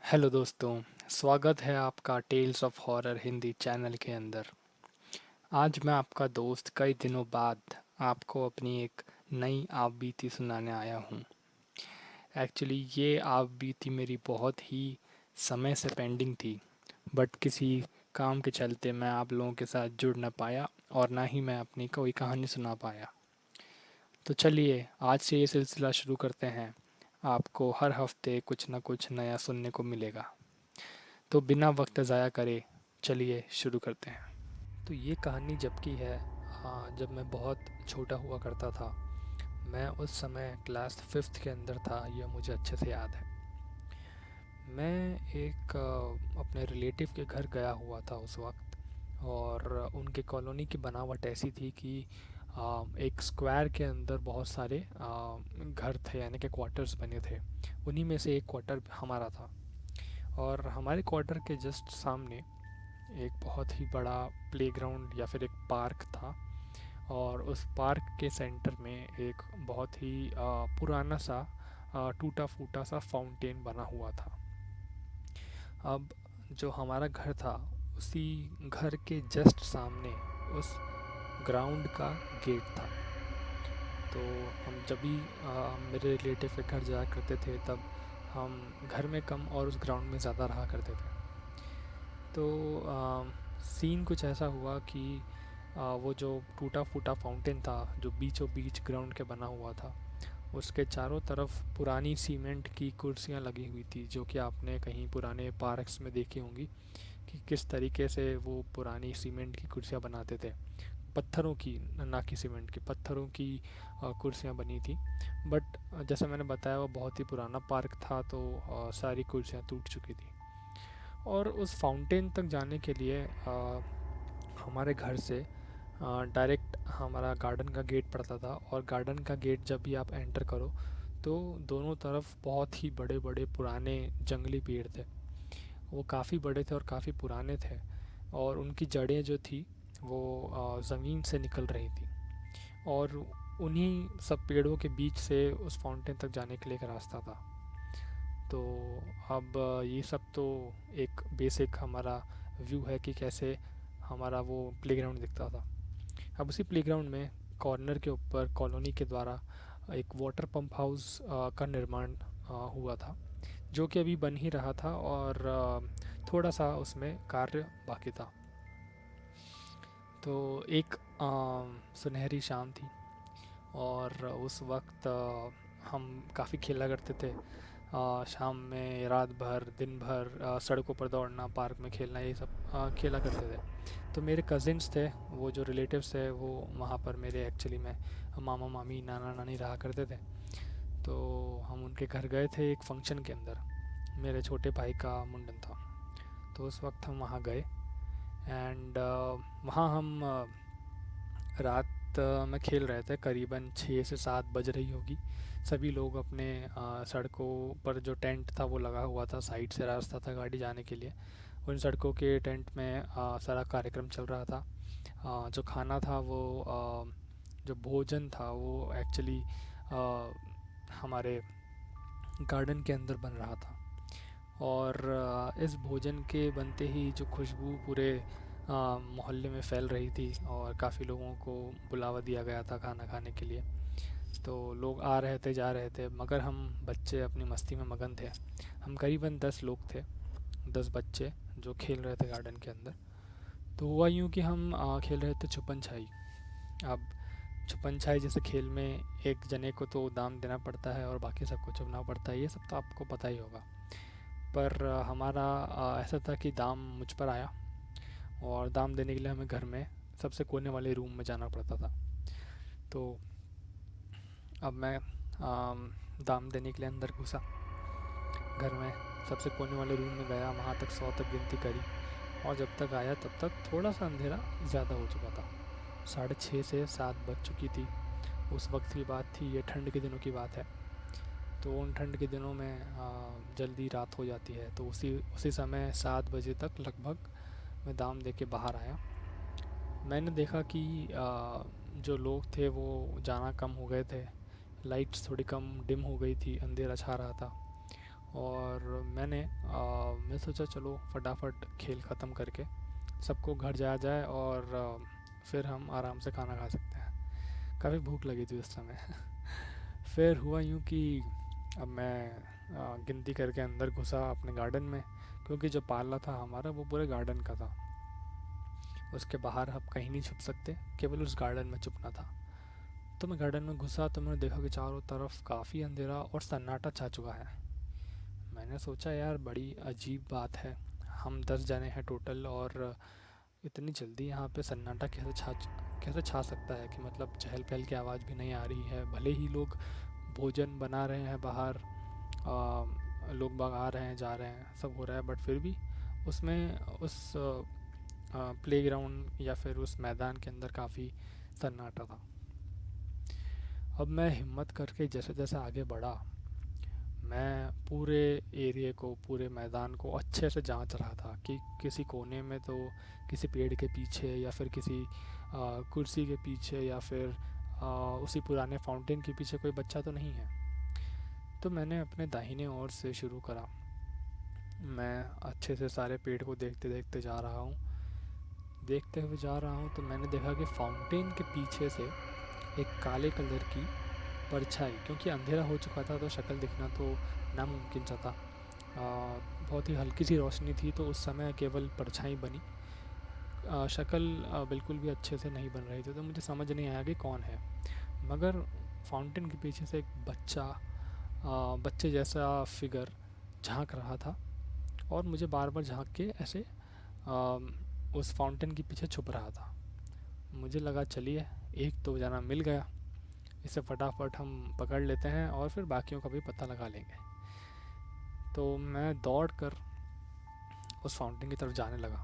Hello दोस्तों, स्वागत है आपका tales of horror Hindi channel के अंदर। आज मैं आपका दोस्त कई दिनों बाद आपको अपनी एक नई आप बीती सुनाने आया हूँ। एक्चुअली ये आप बीती मेरी बहुत ही समय से पेंडिंग थी, बट किसी काम के चलते मैं आप लोगों के साथ जुड़ ना पाया और ना ही मैं अपनी कोई कहानी सुना पाया। तो चलिए आज से ये सिलसिला शुरू करते हैं। आपको हर हफ्ते कुछ ना कुछ नया सुनने को मिलेगा। तो बिना वक्त ज़ाया करे चलिए शुरू करते हैं। तो ये कहानी जब की है, हाँ, जब मैं बहुत छोटा हुआ करता था। मैं उस समय क्लास फिफ्थ के अंदर था, यह मुझे अच्छे से याद है। मैं एक अपने रिलेटिव के घर गया हुआ था उस वक्त। और उनके कॉलोनी की बनावट ऐसी थी कि एक स्क्वायर के अंदर बहुत सारे घर थे, यानी कि क्वार्टर्स बने थे। उन्हीं में से एक क्वार्टर हमारा था। और हमारे क्वार्टर के जस्ट सामने एक बहुत ही बड़ा प्लेग्राउंड या फिर एक पार्क था। और उस पार्क के सेंटर में एक बहुत ही पुराना सा टूटा फूटा सा फाउंटेन बना हुआ था। अब जो हमारा घर था, उसी घर के जस्ट सामने उस ग्राउंड का गेट था। तो हम जब भी मेरे रिलेटिव के घर जाया करते थे, तब हम घर में कम और उस ग्राउंड में ज़्यादा रहा करते थे। तो सीन कुछ ऐसा हुआ कि वो जो टूटा फूटा फाउंटेन था, जो बीचों बीच ग्राउंड के बना हुआ था, उसके चारों तरफ पुरानी सीमेंट की कुर्सियाँ लगी हुई थी, जो कि आपने कहीं पुराने पार्क्स में देखी होंगी कि किस तरीके से वो पुरानी सीमेंट की कुर्सियाँ बनाते थे। पत्थरों की, ना कि सीमेंट की, पत्थरों की कुर्सियाँ बनी थी। बट जैसा मैंने बताया, वो बहुत ही पुराना पार्क था, तो सारी कुर्सियाँ टूट चुकी थी। और उस फाउंटेन तक जाने के लिए हमारे घर से डायरेक्ट हमारा गार्डन का गेट पड़ता था। और गार्डन का गेट जब भी आप एंटर करो, तो दोनों तरफ बहुत ही बड़े बड़े पुराने जंगली पेड़ थे। वो काफ़ी बड़े थे और काफ़ी पुराने थे। और उनकी जड़ें जो थी, वो ज़मीन से निकल रही थी। और उन्हीं सब पेड़ों के बीच से उस फाउंटेन तक जाने के लिए एक रास्ता था। तो अब ये सब तो एक बेसिक हमारा व्यू है कि कैसे हमारा वो प्लेग्राउंड दिखता था। अब उसी प्लेग्राउंड में कॉर्नर के ऊपर कॉलोनी के द्वारा एक वाटर पंप हाउस का निर्माण हुआ था, जो कि अभी बन ही रहा था। और थोड़ा सा उसमें कार्य बाकी था। तो एक सुनहरी शाम थी, और उस वक्त हम काफ़ी खेला करते थे। शाम में रात भर दिन भर सड़कों पर दौड़ना, पार्क में खेलना, ये सब खेला करते थे। तो मेरे कज़िन्स थे, वो जो रिलेटिव्स थे, वो वहाँ पर मेरे एक्चुअली में मामा मामी नाना नानी रहा करते थे। तो हम उनके घर गए थे एक फंक्शन के अंदर। मेरे छोटे भाई का मुंडन था। तो उस वक्त हम वहाँ गए। एंड वहाँ हम रात में खेल रहे थे, करीबन 6 से 7 बज रही होगी। सभी लोग अपने सड़कों पर जो टेंट था वो लगा हुआ था, साइड से रास्ता था गाड़ी जाने के लिए। उन सड़कों के टेंट में सारा कार्यक्रम चल रहा था। जो खाना था वो जो भोजन था वो एक्चुअली हमारे गार्डन के अंदर बन रहा था। और इस भोजन के बनते ही जो खुशबू पूरे मोहल्ले में फैल रही थी, और काफ़ी लोगों को बुलावा दिया गया था खाना खाने के लिए। तो लोग आ रहे थे जा रहे थे, मगर हम बच्चे अपनी मस्ती में मगन थे। हम करीबन 10 लोग थे, 10 बच्चे जो खेल रहे थे गार्डन के अंदर। तो हुआ यूँ कि हम खेल रहे थे छुपन छाई। अब छुपन छाई जैसे खेल में एक जने को तो दाम देना पड़ता है और बाकी सबको छुपना पड़ता है, ये सब तो आपको पता ही होगा। पर हमारा ऐसा था कि दाम मुझ पर आया, और दाम देने के लिए हमें घर में सबसे कोने वाले रूम में जाना पड़ता था। तो अब मैं दाम देने के लिए अंदर घुसा, घर में सबसे कोने वाले रूम में गया, वहाँ तक 100 तक गिनती करी। और जब तक आया तब तक थोड़ा सा अंधेरा ज़्यादा हो चुका था। 6:30 से 7 बज चुकी थी। उस वक्त की बात थी, ये ठंड के दिनों की बात है। तो उन ठंड के दिनों में जल्दी रात हो जाती है। तो उसी उसी समय 7 बजे तक लगभग मैं दाम दे के बाहर आया। मैंने देखा कि जो लोग थे वो जाना कम हो गए थे। लाइट्स थोड़ी कम डिम हो गई थी, अंधेरा छा रहा था। और मैं सोचा चलो फटाफट खेल ख़त्म करके सबको घर जाया जाए और फिर हम आराम से खाना खा सकते हैं। काफ़ी भूख लगी थी उस समय। फिर हुआ यूँ कि अब मैं गिनती करके अंदर घुसा अपने गार्डन में, क्योंकि जो पाला था हमारा वो पूरे गार्डन का था। उसके बाहर हम कहीं नहीं छुप सकते, केवल उस गार्डन में छुपना था। तो मैं गार्डन में घुसा तो मैंने देखा कि चारों तरफ काफ़ी अंधेरा और सन्नाटा छा चुका है। मैंने सोचा यार बड़ी अजीब बात है, हम 10 जने हैं टोटल और इतनी जल्दी यहाँ पे सन्नाटा कैसे छा सकता है कि मतलब चहल पहल की आवाज़ भी नहीं आ रही है। भले ही लोग भोजन बना रहे हैं बाहर, लोग बाग आ रहे हैं जा रहे हैं सब हो रहा है, बट फिर भी उसमें उस प्लेग्राउंड या फिर उस मैदान के अंदर काफ़ी सन्नाटा था। अब मैं हिम्मत करके जैसे जैसे आगे बढ़ा, मैं पूरे एरिए को, पूरे मैदान को अच्छे से जांच रहा था कि किसी कोने में तो किसी पेड़ के पीछे या फिर किसी कुर्सी के पीछे या फिर उसी पुराने फाउंटेन के पीछे कोई बच्चा तो नहीं है। तो मैंने अपने दाहिने ओर से शुरू करा। मैं अच्छे से सारे पेड़ को देखते देखते जा रहा हूँ। देखते हुए जा रहा हूँ तो मैंने देखा कि फाउंटेन के पीछे से एक काले कलर की परछाई, क्योंकि अंधेरा हो चुका था तो शक्ल दिखना तो नामुमकिन सा था। बहुत ही हल्की सी रोशनी थी तो उस समय केवल परछाई बनी, शक्ल बिल्कुल भी अच्छे से नहीं बन रही थी, तो मुझे समझ नहीं आया कि कौन है। मगर फाउंटेन के पीछे से एक बच्चे जैसा फिगर झांक रहा था और मुझे बार बार झांक के ऐसे आ, उस फाउंटेन के पीछे छुप रहा था। मुझे लगा चलिए एक तो जना मिल गया, इसे फटाफट हम पकड़ लेते हैं और फिर बाकियों का भी पता लगा लेंगे। तो मैं दौड़ कर उस फाउंटेन की तरफ जाने लगा।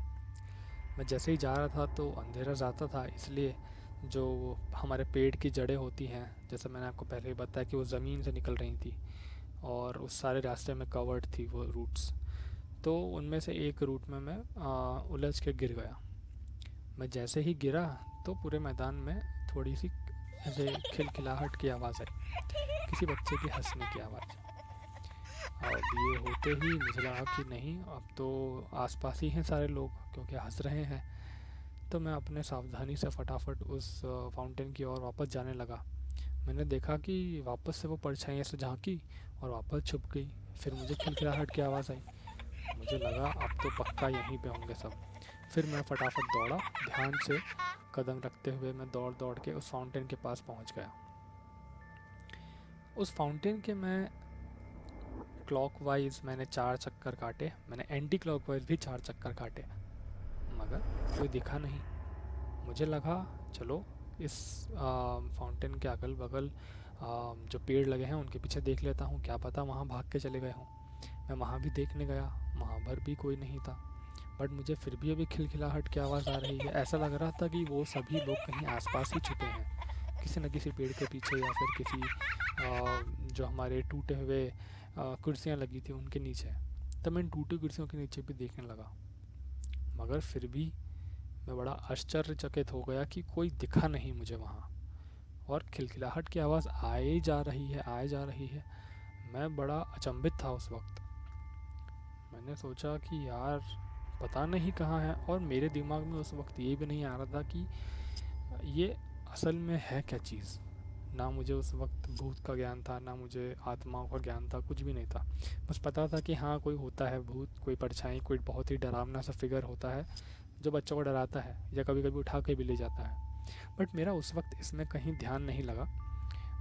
मैं जैसे ही जा रहा था तो अंधेरा ज़्यादा था, इसलिए जो हमारे पेड़ की जड़ें होती हैं, जैसे मैंने आपको पहले ही बताया कि वो ज़मीन से निकल रही थी और उस सारे रास्ते में कवर्ड थी वो रूट्स। तो उनमें से एक रूट में मैं उलझ के गिर गया। मैं जैसे ही गिरा तो पूरे मैदान में थोड़ी सी ऐसे खिलखिलाहट की आवाज़ आई, किसी बच्चे की हंसने की आवाज़। अब ये होते ही मुझे लगा कि नहीं, अब तो आसपास ही हैं सारे लोग क्योंकि हंस रहे हैं। तो मैं अपने सावधानी से फटाफट उस फाउंटेन की ओर वापस जाने लगा। मैंने देखा कि वापस से वो परछाई ऐसे झांकी और वापस छुप गई। फिर मुझे खिलखिलाहट की आवाज़ आई। मुझे लगा अब तो पक्का यहीं पे होंगे सब। फिर मैं फटाफट दौड़ा, ध्यान से कदम रखते हुए मैं दौड़ दौड़ के उस फाउंटेन के पास पहुंच गया। उस फाउंटेन के मैं क्लॉकवाइज मैंने 4 चक्कर काटे, मैंने एंटी क्लॉकवाइज भी 4 चक्कर काटे, मगर कोई दिखा नहीं। मुझे लगा चलो इस फाउंटेन के अगल बगल जो पेड़ लगे हैं उनके पीछे देख लेता हूँ, क्या पता वहाँ भाग के चले गए हों। मैं वहाँ भी देखने गया, वहाँ पर भी कोई नहीं था। बट मुझे फिर भी अभी खिलखिलाहट की आवाज़ आ रही है। ऐसा लग रहा था कि वो सभी लोग कहीं आसपास ही छुपे हैं, किसी न किसी पेड़ के पीछे या फिर किसी जो हमारे टूटे हुए कुर्सियाँ लगी थी उनके नीचे। तब मैं इन टूटी कुर्सियों के नीचे भी देखने लगा, मगर फिर भी मैं बड़ा आश्चर्यचकित हो गया कि कोई दिखा नहीं मुझे वहाँ, और खिलखिलाहट की आवाज़ आए जा रही है, आए जा रही है। मैं बड़ा अचंभित था उस वक्त। मैंने सोचा कि यार पता नहीं कहाँ है, और मेरे दिमाग में उस वक्त ये भी नहीं आ रहा था कि ये असल में है क्या चीज़। ना मुझे उस वक्त भूत का ज्ञान था, ना मुझे आत्माओं का ज्ञान था, कुछ भी नहीं था। बस पता था कि हाँ कोई होता है भूत, कोई परछाई, कोई बहुत ही डरावना सा फिगर होता है जो बच्चों को डराता है या कभी कभी उठा के भी ले जाता है। बट मेरा उस वक्त इसमें कहीं ध्यान नहीं लगा।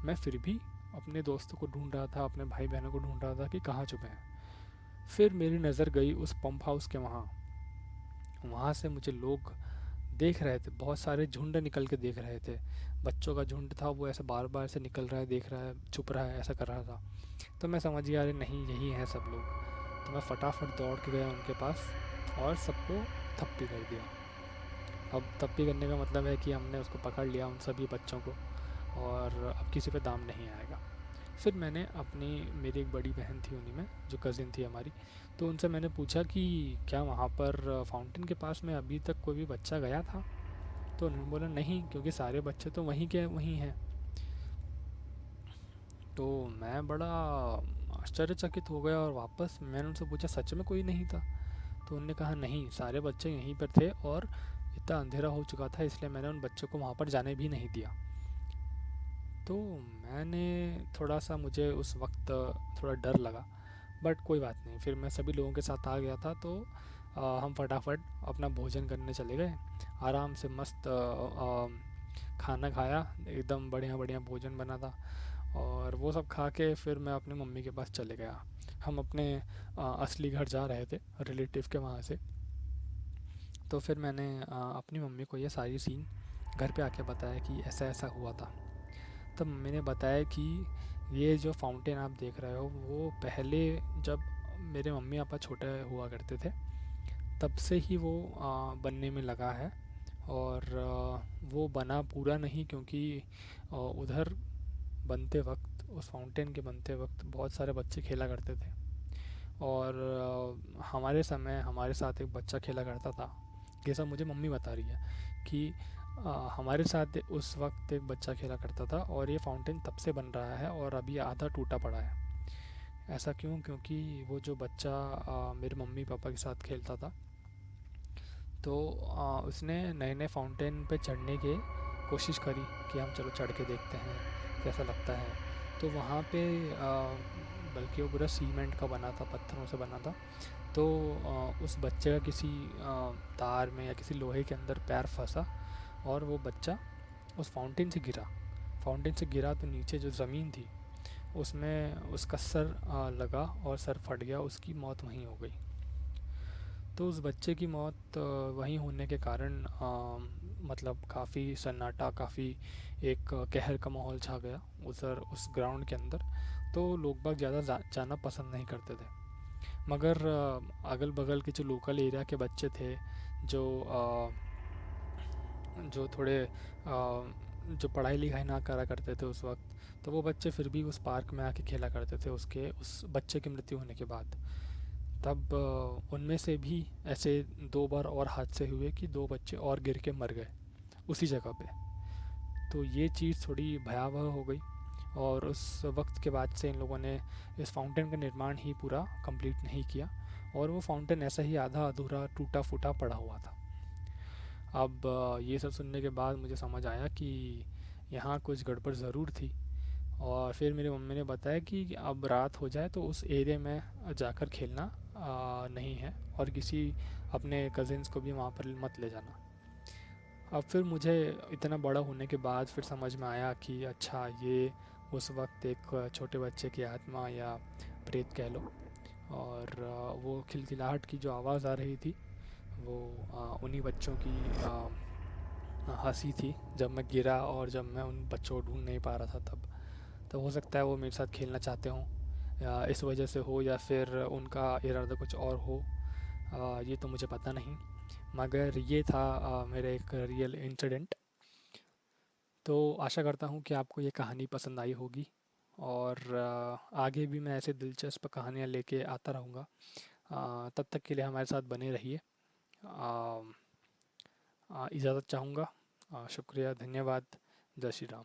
मैं फिर भी अपने दोस्तों को ढूंढ रहा था, अपने भाई बहनों को ढूंढ रहा था कि कहाँ छुपे हैं। फिर मेरी नज़र गई उस पंप हाउस के वहाँ। वहाँ से मुझे लोग देख रहे थे, बहुत सारे झुंड निकल के देख रहे थे। बच्चों का झुंड था, वो ऐसे बार बार से निकल रहा है, देख रहा है, छुप रहा है, ऐसा कर रहा था। तो मैं समझ गया अरे नहीं यही हैं सब लोग। तो मैं फटाफट दौड़ के गया उनके पास और सबको थप्पी कर दिया। अब थप्पी करने का मतलब है कि हमने उसको पकड़ लिया उन सभी बच्चों को, और अब किसी पे दाम नहीं आएगा। फिर मैंने अपनी मेरी एक बड़ी बहन थी उन्हीं में, जो कज़िन थी हमारी, तो उनसे मैंने पूछा कि क्या वहाँ पर फाउंटेन के पास में अभी तक कोई भी बच्चा गया था। तो उन्होंने बोला नहीं, क्योंकि सारे बच्चे तो वहीं के वहीं हैं। तो मैं बड़ा आश्चर्यचकित हो गए और वापस मैंने उनसे पूछा सच में कोई नहीं था? तो उन्होंने कहा नहीं, सारे बच्चे यहीं पर थे और इतना अंधेरा हो चुका था इसलिए मैंने उन बच्चों को वहाँ पर जाने भी नहीं दिया। तो मैंने थोड़ा सा मुझे उस वक्त थोड़ा डर लगा, बट कोई बात नहीं, फिर मैं सभी लोगों के साथ आ गया था। तो हम फटाफट अपना भोजन करने चले गए, आराम से मस्त खाना खाया, एकदम बढ़िया बढ़िया भोजन बना था। और वो सब खा के फिर मैं अपनी मम्मी के पास चले गया। हम अपने असली घर जा रहे थे, रिलेटिव के वहाँ से। तो फिर मैंने अपनी मम्मी को ये सारी सीन घर पे आके बताया कि ऐसा ऐसा हुआ था। तब मम्मी ने बताया कि ये जो फाउंटेन आप देख रहे हो वो पहले, जब मेरे मम्मी पापा छोटे हुआ करते थे तब से ही वो बनने में लगा है। और वो बना पूरा नहीं, क्योंकि उधर बनते वक्त, उस फाउंटेन के बनते वक्त बहुत सारे बच्चे खेला करते थे। और हमारे समय हमारे साथ एक बच्चा खेला करता था। ये सब मुझे मम्मी बता रही है कि हमारे साथ उस वक्त एक बच्चा खेला करता था और ये फाउंटेन तब से बन रहा है और अभी आधा टूटा पड़ा है। ऐसा क्यों? क्योंकि वो जो बच्चा मेरे मम्मी पापा के साथ खेलता था, तो उसने नए नए फाउंटेन पे चढ़ने की कोशिश करी कि हम चलो चढ़ के देखते हैं कैसा लगता है। तो वहाँ पे बल्कि वो पूरा सीमेंट का बना था, पत्थरों से बना था। तो उस बच्चे का किसी तार में या किसी लोहे के अंदर पैर फंसा और वो बच्चा उस फाउंटेन से गिरा। फाउंटेन से गिरा तो नीचे जो ज़मीन थी उसमें उसका सर लगा और सर फट गया, उसकी मौत वहीं हो गई। तो उस बच्चे की मौत वहीं होने के कारण मतलब काफ़ी सन्नाटा, काफ़ी एक कहर का माहौल छा गया उस ग्राउंड के अंदर। तो लोग बाग ज़्यादा जाना पसंद नहीं करते थे। मगर अगल बगल के जो लोकल एरिया के बच्चे थे, जो जो थोड़े जो पढ़ाई लिखाई ना करा करते थे उस वक्त, तो वो बच्चे फिर भी उस पार्क में आके खेला करते थे उसके उस बच्चे की मृत्यु होने के बाद। तब उनमें से भी ऐसे 2 बार और हादसे हुए कि 2 बच्चे और गिर के मर गए उसी जगह पे। तो ये चीज़ थोड़ी भयावह हो गई और उस वक्त के बाद से इन लोगों ने इस फाउंटेन का निर्माण ही पूरा कंप्लीट नहीं किया और वो फाउंटेन ऐसा ही आधा अधूरा टूटा फूटा पड़ा हुआ था। अब ये सब सुनने के बाद मुझे समझ आया कि यहाँ कुछ गड़बड़ ज़रूर थी। और फिर मेरी मम्मी ने बताया कि अब रात हो जाए तो उस एरिया में जाकर खेलना नहीं है और किसी अपने कज़िन्स को भी वहाँ पर मत ले जाना। अब फिर मुझे इतना बड़ा होने के बाद फिर समझ में आया कि अच्छा, ये उस वक्त एक छोटे बच्चे की आत्मा या प्रेत कह लो। और वो खिलखिलाहट की जो आवाज़ आ रही थी वो उन्हीं बच्चों की हंसी थी जब मैं गिरा और जब मैं उन बच्चों को ढूंढ नहीं पा रहा था तब। तो हो सकता है वो मेरे साथ खेलना चाहते हों, या इस वजह से हो, या फिर उनका इरादा कुछ और हो। ये तो मुझे पता नहीं, मगर ये था मेरा एक रियल इंसिडेंट। तो आशा करता हूँ कि आपको ये कहानी पसंद आई होगी और आगे भी मैं ऐसे दिलचस्प कहानियाँ लेके आता रहूँगा। तब तक के लिए हमारे साथ बने रहिए। इजाज़त चाहूँगा। शुक्रिया, धन्यवाद। जय श्री राम।